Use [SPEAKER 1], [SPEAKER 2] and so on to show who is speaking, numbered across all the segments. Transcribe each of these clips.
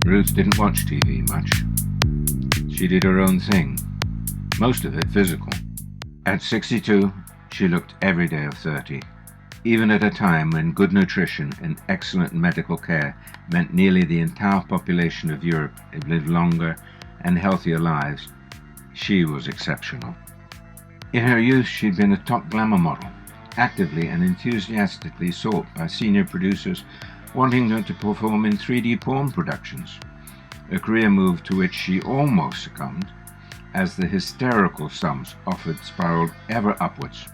[SPEAKER 1] Ruth didn't watch TV much. She did her own thing, most of it physical. At 62, she looked every day of 30. Even at a time when good nutrition and excellent medical care meant nearly the entire population of Europe had lived longer and healthier lives, she was exceptional. In her youth, she'd been a top glamour model, actively and enthusiastically sought by senior producers wanting her to perform in 3D porn productions, a career move to which she almost succumbed as the hysterical sums offered spiraled ever upwards.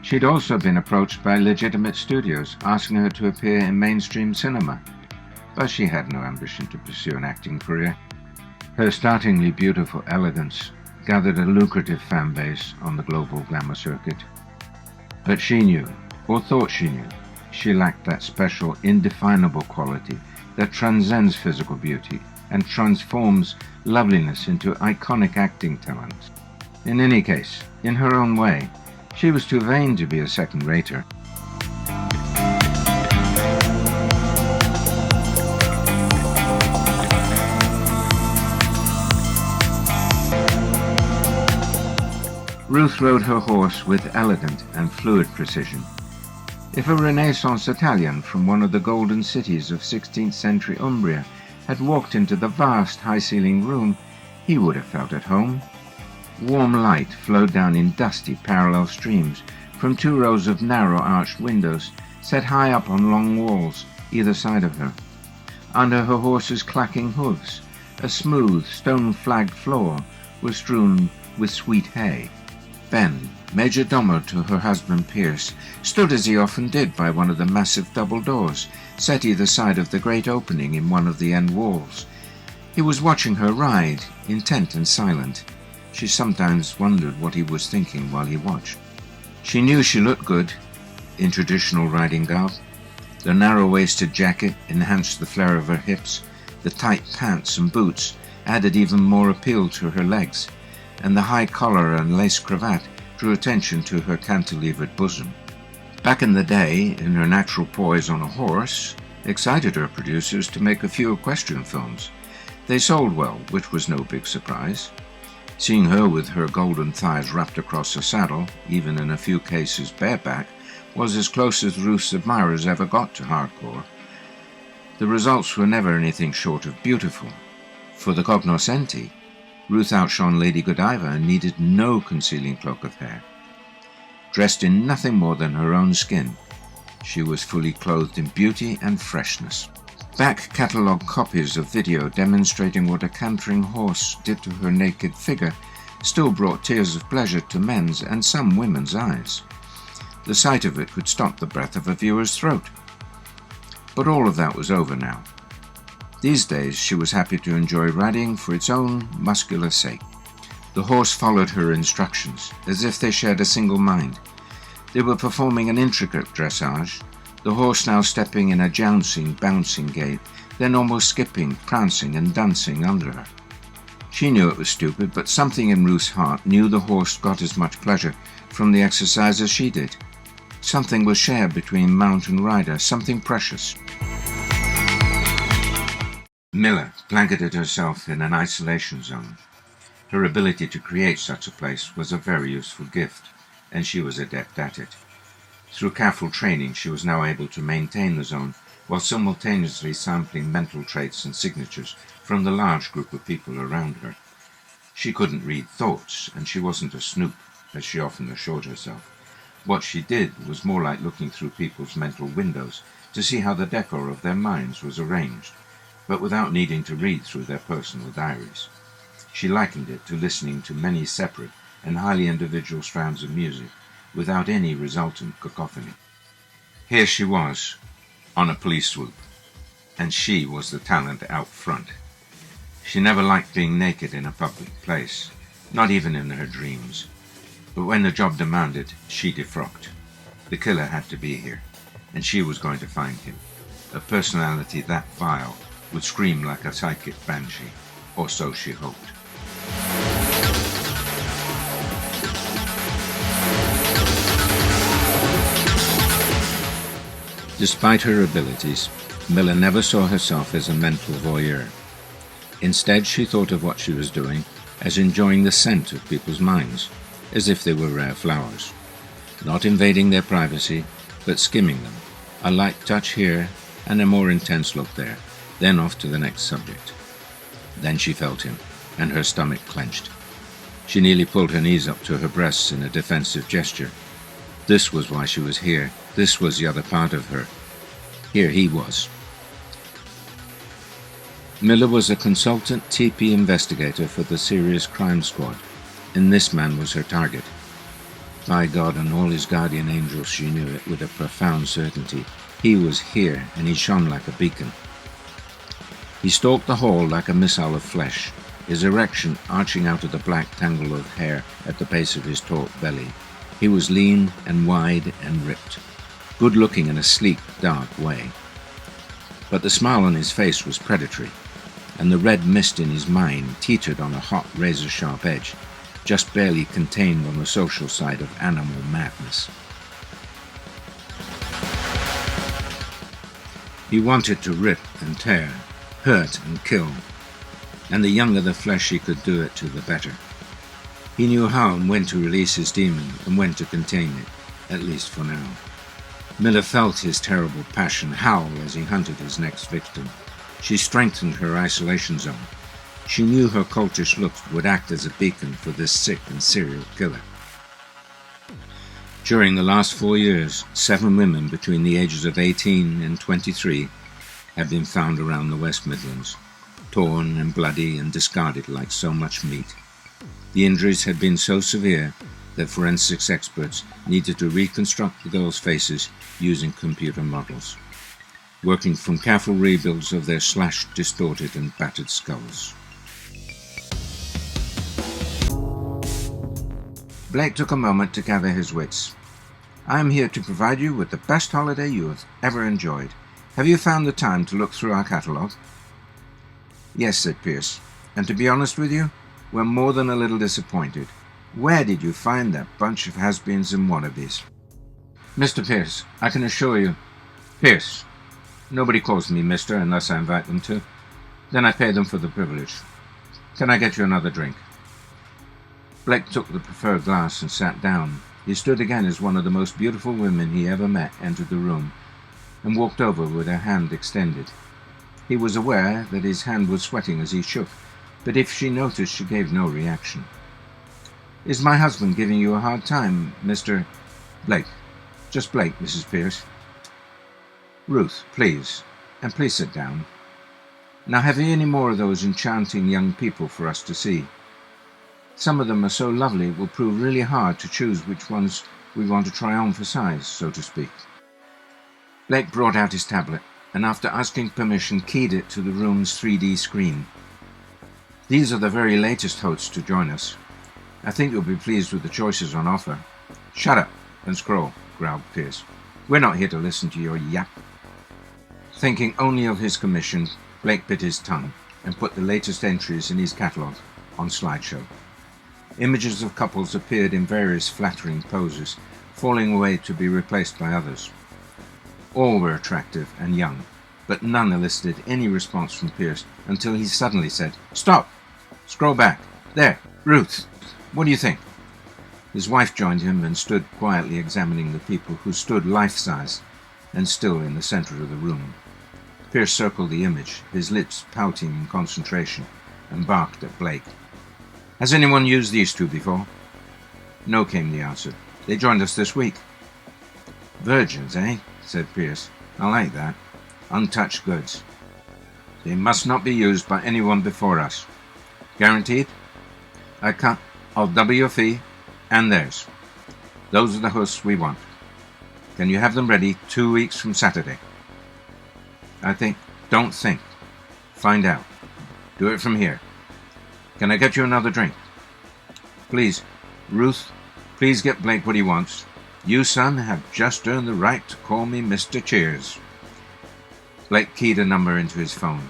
[SPEAKER 1] She'd also been approached by legitimate studios asking her to appear in mainstream cinema, but she had no ambition to pursue an acting career. Her startlingly beautiful elegance gathered a lucrative fan base on the global glamour circuit. But she knew, or thought she knew, she lacked that special, indefinable quality that transcends physical beauty and transforms loveliness into iconic acting talent. In any case, in her own way, she was too vain to be a second-rater. Ruth rode her horse with elegant and fluid precision. If a Renaissance Italian from one of the golden cities of 16th century Umbria had walked into the vast high-ceilinged room, he would have felt at home. Warm light flowed down in dusty parallel streams from 2 rows of narrow arched windows set high up on long walls either side of her. Under her horse's clacking hooves, a smooth stone-flagged floor was strewn with sweet hay. Ben, major domo to her husband Pierce, stood as he often did by one of the massive double doors set either side of the great opening in one of the end walls. He was watching her ride, intent and silent. She sometimes wondered what he was thinking while he watched. She knew she looked good in traditional riding garb. The narrow-waisted jacket enhanced the flare of her hips. The tight pants and boots added even more appeal to her legs, and the high collar and lace cravat drew attention to her cantilevered bosom. Back in the day, in her natural poise on a horse, excited her producers to make a few equestrian films. They sold well, which was no big surprise. Seeing her with her golden thighs wrapped across a saddle, even in a few cases bareback, was as close as Ruth's admirers ever got to hardcore. The results were never anything short of beautiful. For the cognoscenti, Ruth outshone Lady Godiva and needed no concealing cloak of hair. Dressed in nothing more than her own skin, she was fully clothed in beauty and freshness. Back catalogue copies of video demonstrating what a cantering horse did to her naked figure still brought tears of pleasure to men's and some women's eyes. The sight of it could stop the breath of a viewer's throat. But all of that was over now. These days she was happy to enjoy riding for its own muscular sake. The horse followed her instructions, as if they shared a single mind. They were performing an intricate dressage, the horse now stepping in a jouncing, bouncing gait, then almost skipping, prancing and dancing under her. She knew it was stupid, but something in Ruth's heart knew the horse got as much pleasure from the exercise as she did. Something was shared between mount and rider, something precious. Milla blanketed herself in an isolation zone. Her ability to create such a place was a very useful gift, and she was adept at it. Through careful training, she was now able to maintain the zone while simultaneously sampling mental traits and signatures from the large group of people around her. She couldn't read thoughts, and she wasn't a snoop, as she often assured herself. What she did was more like looking through people's mental windows to see how the decor of their minds was arranged, but without needing to read through their personal diaries. She likened it to listening to many separate and highly individual strands of music, without any resultant cacophony. Here she was, on a police swoop, and she was the talent out front. She never liked being naked in a public place, not even in her dreams. But when the job demanded, she defrocked. The killer had to be here, and she was going to find him. A personality that vile would scream like a psychic banshee, or so she hoped. Despite her abilities, Milla never saw herself as a mental voyeur. Instead, she thought of what she was doing as enjoying the scent of people's minds, as if they were rare flowers. Not invading their privacy, but skimming them. A light touch here, and a more intense look there, then off to the next subject. Then she felt him, and her stomach clenched. She nearly pulled her knees up to her breasts in a defensive gesture. This was why she was here. This was the other part of her. Here he was. Milla was a consultant TP investigator for the Serious Crime Squad, and this man was her target. By God and all his guardian angels, she knew it with a profound certainty. He was here, and he shone like a beacon. He stalked the hall like a missile of flesh, his erection arching out of the black tangle of hair at the base of his taut belly. He was lean and wide and ripped, good-looking in a sleek, dark way. But the smile on his face was predatory, and the red mist in his mind teetered on a hot, razor-sharp edge, just barely contained on the social side of animal madness. He wanted to rip and tear, hurt and kill, and the younger the flesh he could do it to, the better. He knew how and when to release his demon and when to contain it, at least for now. Milla felt his terrible passion howl as he hunted his next victim. She strengthened her isolation zone. She knew her cultish looks would act as a beacon for this sick and serial killer. During the last 4 years, 7 women between the ages of 18 and 23 had been found around the West Midlands, torn and bloody and discarded like so much meat. The injuries had been so severe that forensics experts needed to reconstruct the girls' faces using computer models, working from careful rebuilds of their slashed, distorted and battered skulls. Blake took a moment to gather his wits. I am here to provide you with the best holiday you have ever enjoyed. Have you found the time to look through our catalogue? Yes, said Pierce, and to be honest with you, we're more than a little disappointed. Where did you find that bunch of has-beens and wannabes? Mr. Pierce, I can assure you... Pierce. Nobody calls me Mister unless I invite them to. Then I pay them for the privilege. Can I get you another drink? Blake took the preferred glass and sat down. He stood again as one of the most beautiful women he ever met entered the room, and walked over with her hand extended. He was aware that his hand was sweating as he shook, but if she noticed, she gave no reaction. Is my husband giving you a hard time, Mr. Blake? Just Blake, Mrs. Pierce. Ruth, please, and please sit down. Now have you any more of those enchanting young people for us to see? Some of them are so lovely it will prove really hard to choose which ones we want to try on for size, so to speak. Blake brought out his tablet, and after asking permission, keyed it to the room's 3D screen. These are the very latest hosts to join us. I think you'll be pleased with the choices on offer. Shut up and scroll, growled Pierce. We're not here to listen to your yap. Thinking only of his commission, Blake bit his tongue and put the latest entries in his catalogue on slideshow. Images of couples appeared in various flattering poses, falling away to be replaced by others. All were attractive and young, but none elicited any response from Pierce until he suddenly said, Stop! Scroll back. There, Ruth. What do you think? His wife joined him and stood quietly examining the people who stood life-size and still in the center of the room. Pierce circled the image, his lips pouting in concentration, and barked at Blake. Has anyone used these two before? No, came the answer. They joined us this week. Virgins, eh? Said Pierce. I like that. Untouched goods. They must not be used by anyone before us. Guaranteed? I can't. I'll double your fee, and theirs. Those are the hosts we want. Can you have them ready 2 weeks from Saturday? Don't think. Find out. Do it from here. Can I get you another drink? Please, Ruth, please get Blake what he wants. You, son, have just earned the right to call me Mr. Cheers. Blake keyed a number into his phone.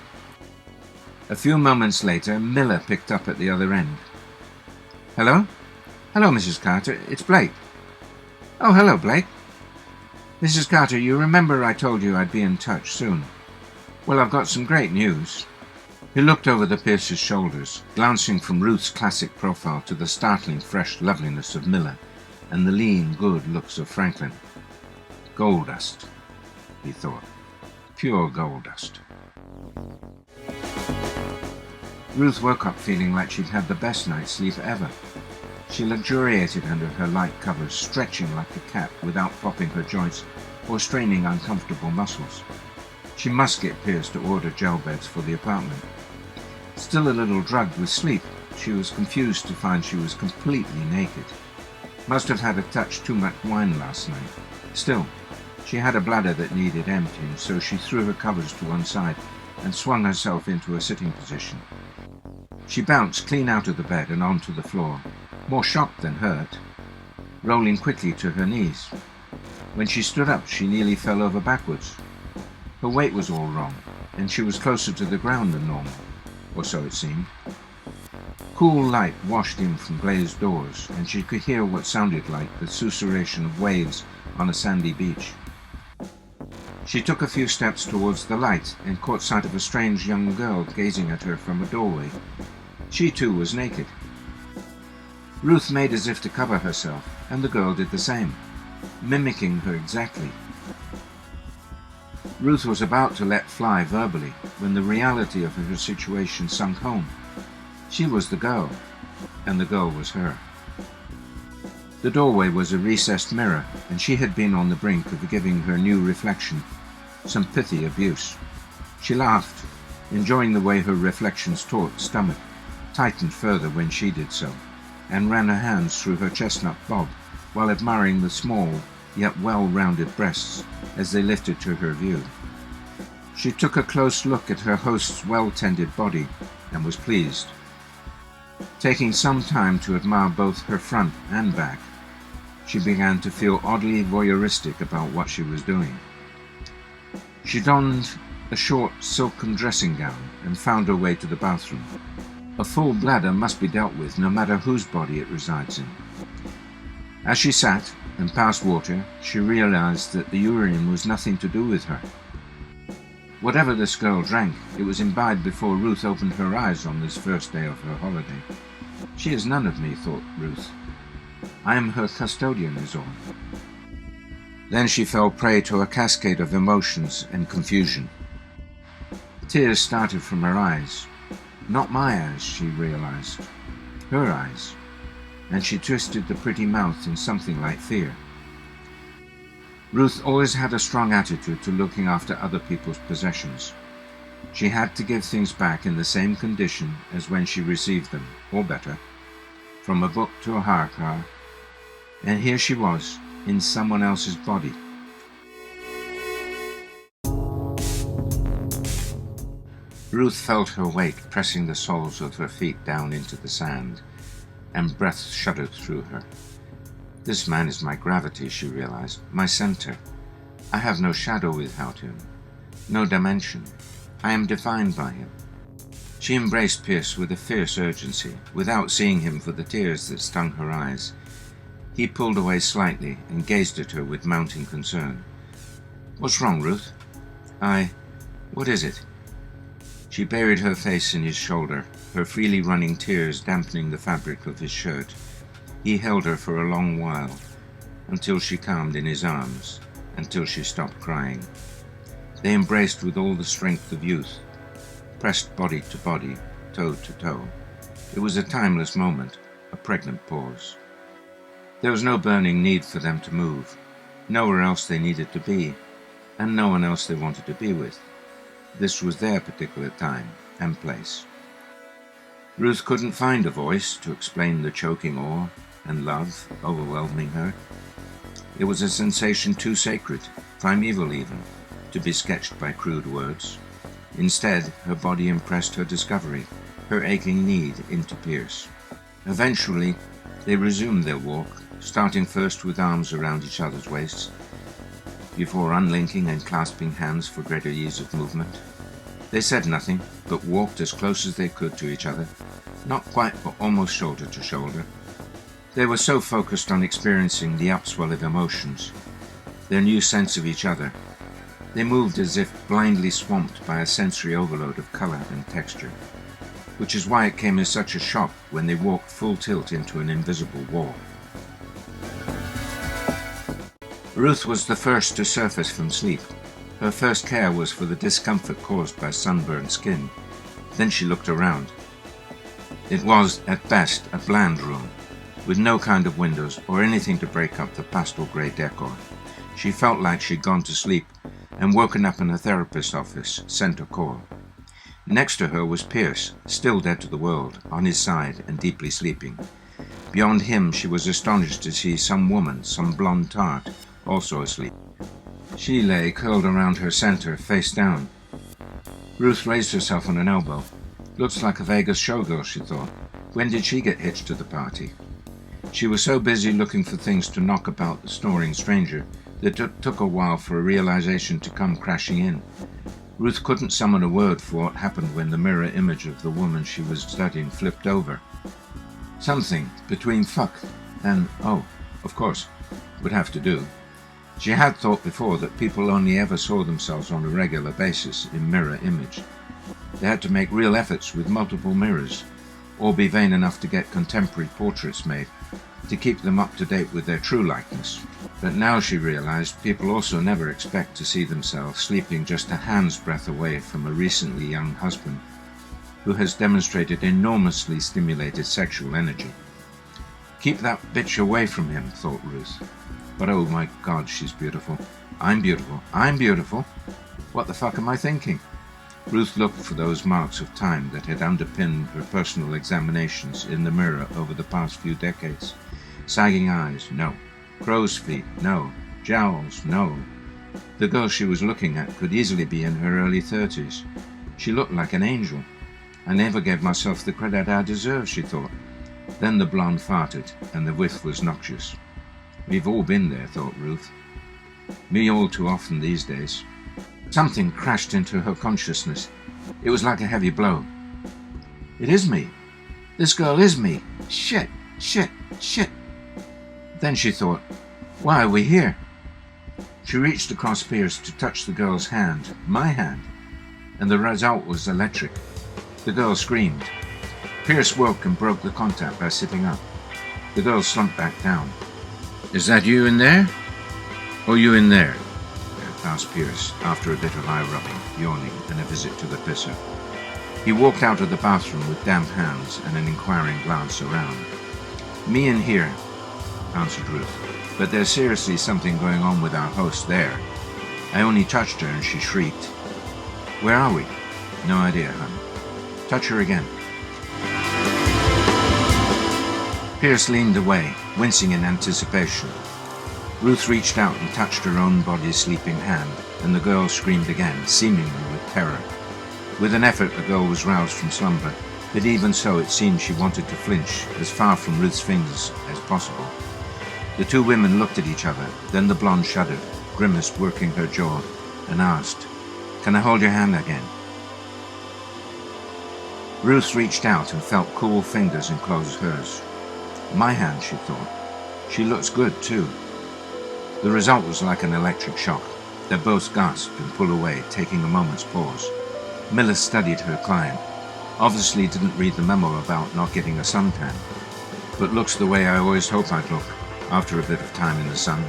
[SPEAKER 1] A few moments later, Milla picked up at the other end. Hello? Hello, Mrs. Carter. It's Blake. Oh, hello, Blake. Mrs. Carter, you remember I told you I'd be in touch soon. Well, I've got some great news. He looked over the Pierce's shoulders, glancing from Ruth's classic profile to the startling fresh loveliness of Milla and the lean, good looks of Franklyn. Gold dust, he thought. Pure gold dust. Ruth woke up feeling like she'd had the best night's sleep ever. She luxuriated under her light covers, stretching like a cat without popping her joints or straining uncomfortable muscles. She must get Pierce to order gel beds for the apartment. Still a little drugged with sleep, she was confused to find she was completely naked. Must have had a touch too much wine last night. Still, she had a bladder that needed emptying, so she threw her covers to one side and swung herself into a sitting position. She bounced clean out of the bed and onto the floor, more shocked than hurt, rolling quickly to her knees. When she stood up, she nearly fell over backwards. Her weight was all wrong, and she was closer to the ground than normal, or so it seemed. Cool light washed in from glazed doors, and she could hear what sounded like the susurration of waves on a sandy beach. She took a few steps towards the light and caught sight of a strange young girl gazing at her from a doorway. She too was naked. Ruth made as if to cover herself, and the girl did the same, mimicking her exactly. Ruth was about to let fly verbally when the reality of her situation sunk home. She was the girl, and the girl was her. The doorway was a recessed mirror, and she had been on the brink of giving her new reflection some pithy abuse. She laughed, enjoying the way her reflection's taut stomach tightened further when she did so, and ran her hands through her chestnut bob while admiring the small yet well-rounded breasts as they lifted to her view. She took a close look at her host's well-tended body and was pleased. Taking some time to admire both her front and back, she began to feel oddly voyeuristic about what she was doing. She donned a short silken dressing gown and found her way to the bathroom. A full bladder must be dealt with no matter whose body it resides in. As she sat and passed water, she realized that the urine was nothing to do with her. Whatever this girl drank, it was imbibed before Ruth opened her eyes on this first day of her holiday. She is none of me, thought Ruth. I am her custodian, is all. Then she fell prey to a cascade of emotions and confusion. Tears started from her eyes. Not my eyes, she realized. Her eyes. And she twisted the pretty mouth in something like fear. Ruth always had a strong attitude to looking after other people's possessions. She had to give things back in the same condition as when she received them, or better, from a book to a hire car, and here she was, in someone else's body. Ruth felt her weight pressing the soles of her feet down into the sand, and breath shuddered through her. This man is my gravity, she realized, my center. I have no shadow without him, no dimension. I am defined by him. She embraced Pierce with a fierce urgency, without seeing him for the tears that stung her eyes. He pulled away slightly and gazed at her with mounting concern. What's wrong, Ruth? What is it? She buried her face in his shoulder, her freely running tears dampening the fabric of his shirt. He held her for a long while, until she calmed in his arms, until she stopped crying. They embraced with all the strength of youth, pressed body to body, toe to toe. It was a timeless moment, a pregnant pause. There was no burning need for them to move, nowhere else they needed to be, and no one else they wanted to be with. This was their particular time and place. Ruth couldn't find a voice to explain the choking awe and love overwhelming her. It was a sensation too sacred, primeval even, to be sketched by crude words. Instead, her body impressed her discovery, her aching need into Pierce. Eventually, they resumed their walk, starting first with arms around each other's waists, before unlinking and clasping hands for greater ease of movement. They said nothing, but walked as close as they could to each other, not quite but almost shoulder to shoulder. They were so focused on experiencing the upswell of emotions, their new sense of each other, They moved as if blindly swamped by a sensory overload of colour and texture, which is why it came as such a shock when they walked full tilt into an invisible wall. Ruth was the first to surface from sleep. Her first care was for the discomfort caused by sunburned skin. Then she looked around. It was, at best, a bland room, with no kind of windows or anything to break up the pastel grey decor. She felt like she'd gone to sleep and woken up in a therapist's office, sent a call. Next to her was Pierce, still dead to the world, on his side and deeply sleeping. Beyond him she was astonished to see some woman, some blonde tart, also asleep. She lay curled around her centre, face down. Ruth raised herself on an elbow. Looks like a Vegas showgirl, she thought. When did she get hitched to the party? She was so busy looking for things to knock about the snoring stranger that it took a while for a realization to come crashing in. Ruth couldn't summon a word for what happened when the mirror image of the woman she was studying flipped over. Something between fuck and oh, of course, would have to do. She had thought before that people only ever saw themselves on a regular basis in mirror image. They had to make real efforts with multiple mirrors, or be vain enough to get contemporary portraits made to keep them up to date with their true likeness. But now she realized people also never expect to see themselves sleeping just a hand's breadth away from a recently young husband who has demonstrated enormously stimulated sexual energy. Keep that bitch away from him, thought Ruth. But oh my God, she's beautiful. I'm beautiful. I'm beautiful. What the fuck am I thinking? Ruth looked for those marks of time that had underpinned her personal examinations in the mirror over the past few decades. Sagging eyes, no. Crow's feet, no. Jowls, no. The girl she was looking at could easily be in her early 30s. She looked like an angel. I never gave myself the credit I deserved, she thought. Then the blonde farted, and the whiff was noxious. We've all been there, thought Ruth. Me all too often these days. Something crashed into her consciousness. It was like a heavy blow. It is me. This girl is me. Shit, shit, shit. Then she thought, why are we here? She reached across Pierce to touch the girl's hand, my hand, and the result was electric. The girl screamed. Pierce woke and broke the contact by sitting up. The girl slumped back down. Is that you in there? Or you in there? Asked Pierce, after a bit of eye rubbing, yawning, and a visit to the pisser. He walked out of the bathroom with damp hands and an inquiring glance around. Me in here, answered Ruth, but there's seriously something going on with our host there. I only touched her and she shrieked. Where are we? No idea, hon. Touch her again. Pierce leaned away, wincing in anticipation. Ruth reached out and touched her own body's sleeping hand, and the girl screamed again, seemingly with terror. With an effort, the girl was roused from slumber, but even so it seemed she wanted to flinch, as far from Ruth's fingers as possible. The two women looked at each other, then the blonde shuddered, grimaced, working her jaw, and asked, Can I hold your hand again? Ruth reached out and felt cool fingers enclose hers. My hand, she thought. She looks good, too. The result was like an electric shock. They both gasped and pulled away, taking a moment's pause. Milla studied her client. Obviously didn't read the memo about not getting a suntan, but looks the way I always hope I'd look, after a bit of time in the sun.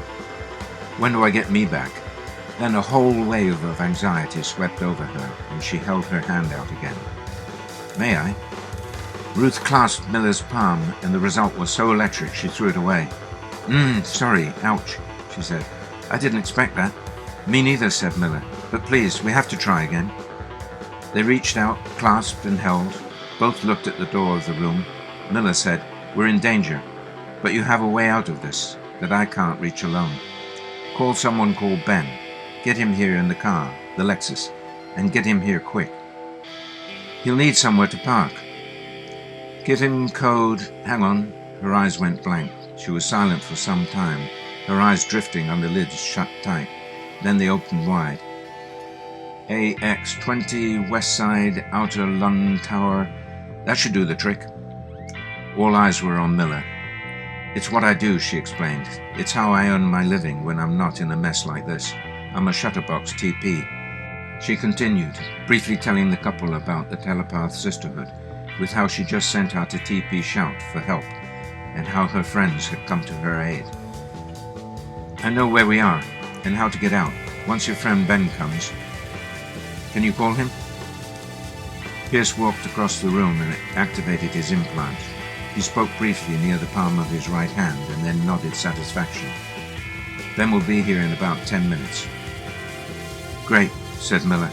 [SPEAKER 1] When do I get me back? Then a whole wave of anxiety swept over her, and she held her hand out again. May I? Ruth clasped Milla's palm, and the result was so electric she threw it away. Sorry, ouch, she said. I didn't expect that. Me neither, said Milla. But please, we have to try again. They reached out, clasped and held. Both looked at the door of the room. Milla said, We're in danger, but you have a way out of this that I can't reach alone. Call someone called Ben. Get him here in the car, the Lexus, and get him here quick. He'll need somewhere to park. Give him code... Hang on. Her eyes went blank. She was silent for some time, her eyes drifting on the lids shut tight. Then they opened wide. AX20 West Side Outer Lung Tower. That should do the trick. All eyes were on Milla. It's what I do, she explained. It's how I earn my living when I'm not in a mess like this. I'm a shutterbox TP. She continued, briefly telling the couple about the telepath sisterhood, with how she just sent out a TP shout for help, and how her friends had come to her aid. I know where we are, and how to get out, once your friend Ben comes. Can you call him? Pierce walked across the room and activated his implant. He spoke briefly near the palm of his right hand and then nodded satisfaction. Ben will be here in about 10 minutes. Great, said Milla,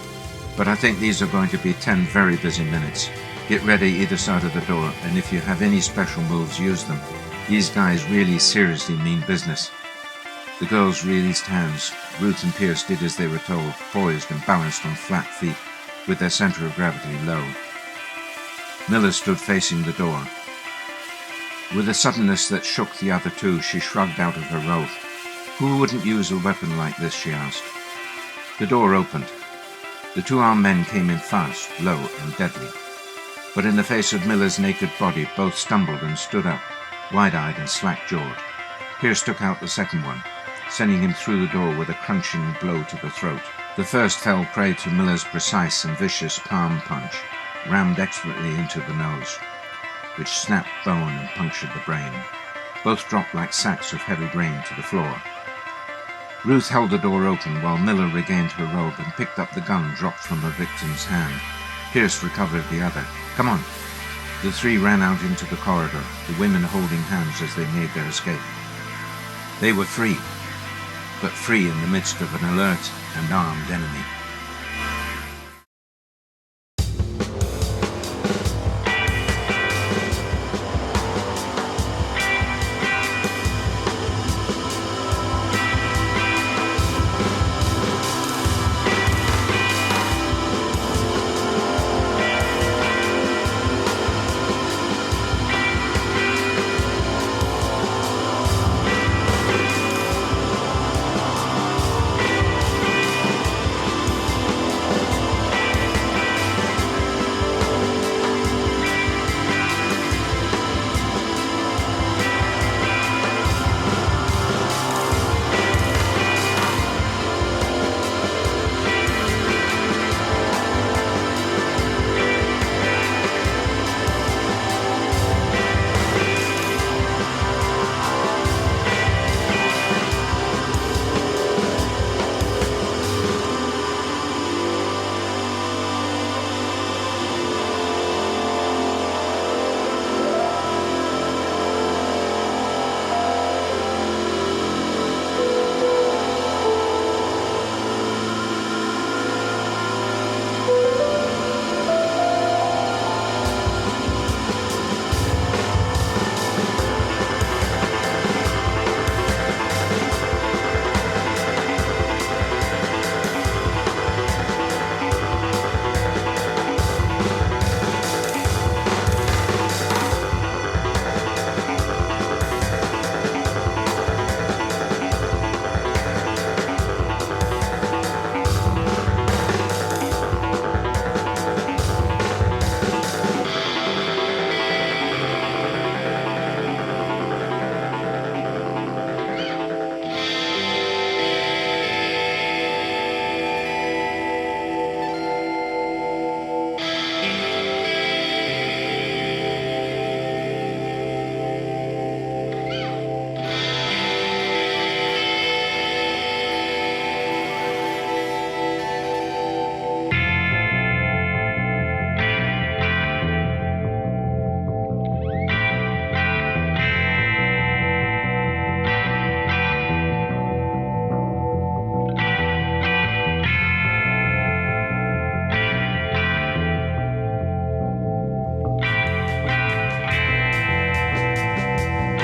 [SPEAKER 1] but I think these are going to be 10 very busy minutes. Get ready either side of the door, and if you have any special moves, use them. These guys really seriously mean business. The girls released hands. Ruth and Pierce did as they were told, poised and balanced on flat feet, with their center of gravity low. Milla stood facing the door. With a suddenness that shook the other two, she shrugged out of her robe. Who wouldn't use a weapon like this, she asked. The door opened. The two armed men came in fast, low, and deadly. But in the face of Milla's naked body, both stumbled and stood up, wide-eyed and slack-jawed. Pierce took out the second one, sending him through the door with a crunching blow to the throat. The first fell prey to Milla's precise and vicious palm punch, rammed expertly into the nose, which snapped bone and punctured the brain. Both dropped like sacks of heavy grain to the floor. Ruth held the door open while Milla regained her robe and picked up the gun dropped from her victim's hand. Pierce recovered the other. Come on. The three ran out into the corridor, the women holding hands as they made their escape. They were free, but free in the midst of an alert and armed enemy.